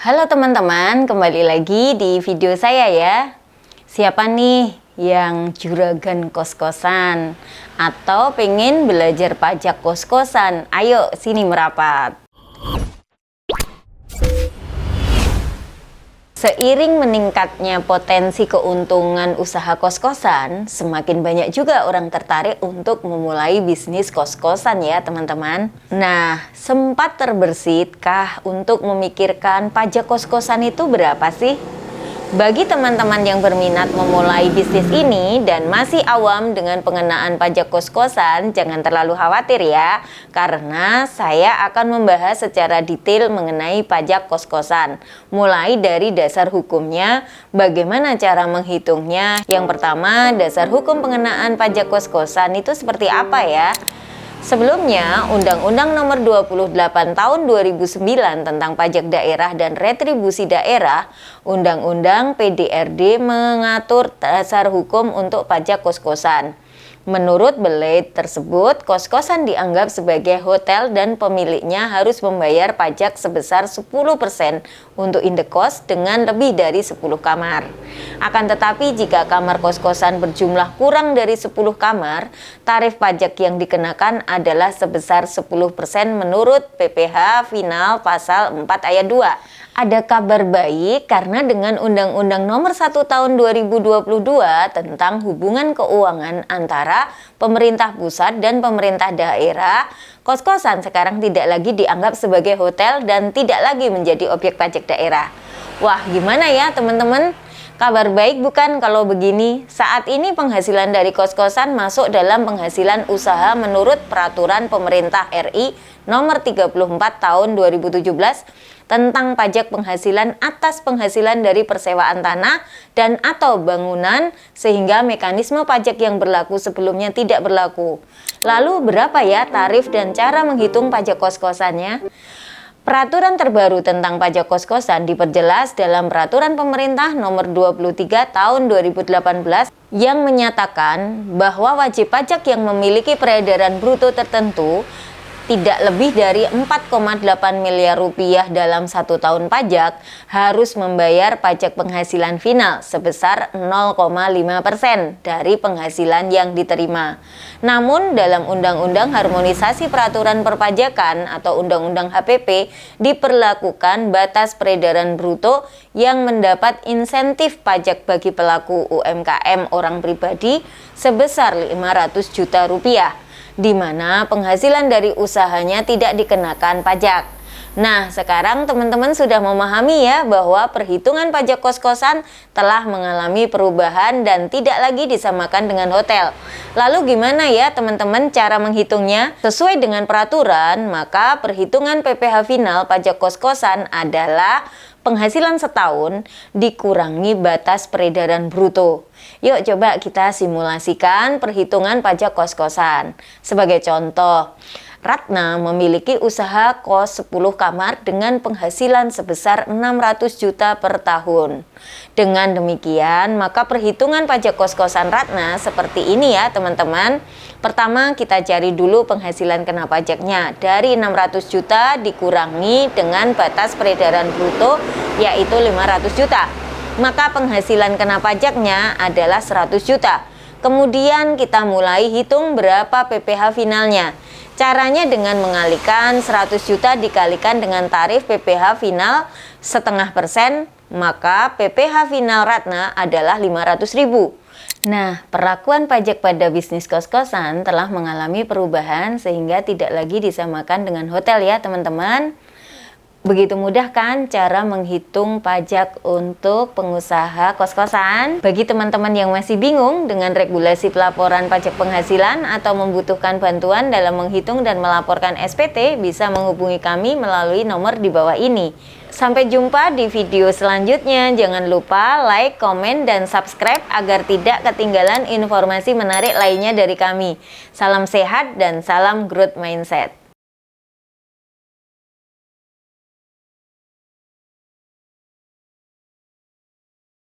Halo teman-teman, kembali lagi di video saya ya. Siapa nih yang juragan kos-kosan atau pengen belajar pajak kos-kosan? Ayo sini merapat. Seiring meningkatnya potensi keuntungan usaha kos-kosan, semakin banyak juga orang tertarik untuk memulai bisnis kos-kosan ya teman-teman. Nah, sempat terbersitkah untuk memikirkan pajak kos-kosan itu berapa sih? Bagi teman-teman yang berminat memulai bisnis ini dan masih awam dengan pengenaan pajak kos-kosan, jangan terlalu khawatir ya, karena saya akan membahas secara detail mengenai pajak kos-kosan, mulai dari dasar hukumnya, bagaimana cara menghitungnya. Yang pertama, dasar hukum pengenaan pajak kos-kosan itu seperti apa ya? Sebelumnya, Undang-Undang Nomor 28 Tahun 2009 tentang Pajak Daerah dan Retribusi Daerah, Undang-Undang PDRD mengatur dasar hukum untuk pajak kos-kosan. Menurut belait tersebut, kos-kosan dianggap sebagai hotel dan pemiliknya harus membayar pajak sebesar 10% untuk indekos dengan lebih dari 10 kamar. Akan tetapi jika kamar kos-kosan berjumlah kurang dari 10 kamar, tarif pajak yang dikenakan adalah sebesar 10% menurut PPh Final Pasal 4 Ayat 2. Ada kabar baik karena dengan Undang-Undang Nomor 1 Tahun 2022 tentang hubungan keuangan antara pemerintah pusat dan pemerintah daerah, kos-kosan sekarang tidak lagi dianggap sebagai hotel dan tidak lagi menjadi objek pajak daerah. Wah, gimana ya teman-teman? Kabar baik bukan kalau begini? Saat ini penghasilan dari kos-kosan masuk dalam penghasilan usaha menurut Peraturan Pemerintah RI Nomor 34 Tahun 2017 tentang pajak penghasilan atas penghasilan dari persewaan tanah dan atau bangunan, sehingga mekanisme pajak yang berlaku sebelumnya tidak berlaku. Lalu berapa ya tarif dan cara menghitung pajak kos-kosannya? Peraturan terbaru tentang pajak kos-kosan diperjelas dalam Peraturan Pemerintah Nomor 23 Tahun 2018 yang menyatakan bahwa wajib pajak yang memiliki peredaran bruto tertentu tidak lebih dari 4,8 miliar rupiah dalam 1 tahun pajak harus membayar pajak penghasilan final sebesar 0,5% dari penghasilan yang diterima. Namun dalam Undang-Undang Harmonisasi Peraturan Perpajakan atau Undang-Undang HPP diperlakukan batas peredaran bruto yang mendapat insentif pajak bagi pelaku UMKM orang pribadi sebesar 500 juta rupiah. Di mana penghasilan dari usahanya tidak dikenakan pajak. Nah, sekarang teman-teman sudah memahami ya bahwa perhitungan pajak kos-kosan telah mengalami perubahan dan tidak lagi disamakan dengan hotel. Lalu gimana ya teman-teman cara menghitungnya? Sesuai dengan peraturan, maka perhitungan PPh final pajak kos-kosan adalah penghasilan setahun dikurangi batas peredaran bruto. Yuk coba kita simulasikan perhitungan pajak kos-kosan. Sebagai contoh, Ratna memiliki usaha kos 10 kamar dengan penghasilan sebesar 600 juta per tahun. Dengan demikian, maka perhitungan pajak kos-kosan Ratna seperti ini ya teman-teman. Pertama, kita cari dulu penghasilan kena pajaknya. Dari 600 juta dikurangi dengan batas peredaran bruto yaitu 500 juta. Maka penghasilan kena pajaknya adalah 100 juta. Kemudian kita mulai hitung berapa PPh finalnya. Caranya dengan mengalihkan 100 juta dikalikan dengan tarif PPh final 0,5%, maka PPh final Ratna adalah 500.000. Nah, perlakuan pajak pada bisnis kos-kosan telah mengalami perubahan sehingga tidak lagi disamakan dengan hotel ya teman-teman. Begitu mudah kan cara menghitung pajak untuk pengusaha kos-kosan? Bagi teman-teman yang masih bingung dengan regulasi pelaporan pajak penghasilan atau membutuhkan bantuan dalam menghitung dan melaporkan SPT, bisa menghubungi kami melalui nomor di bawah ini. Sampai jumpa di video selanjutnya. Jangan lupa like, komen, dan subscribe agar tidak ketinggalan informasi menarik lainnya dari kami. Salam sehat dan salam growth mindset.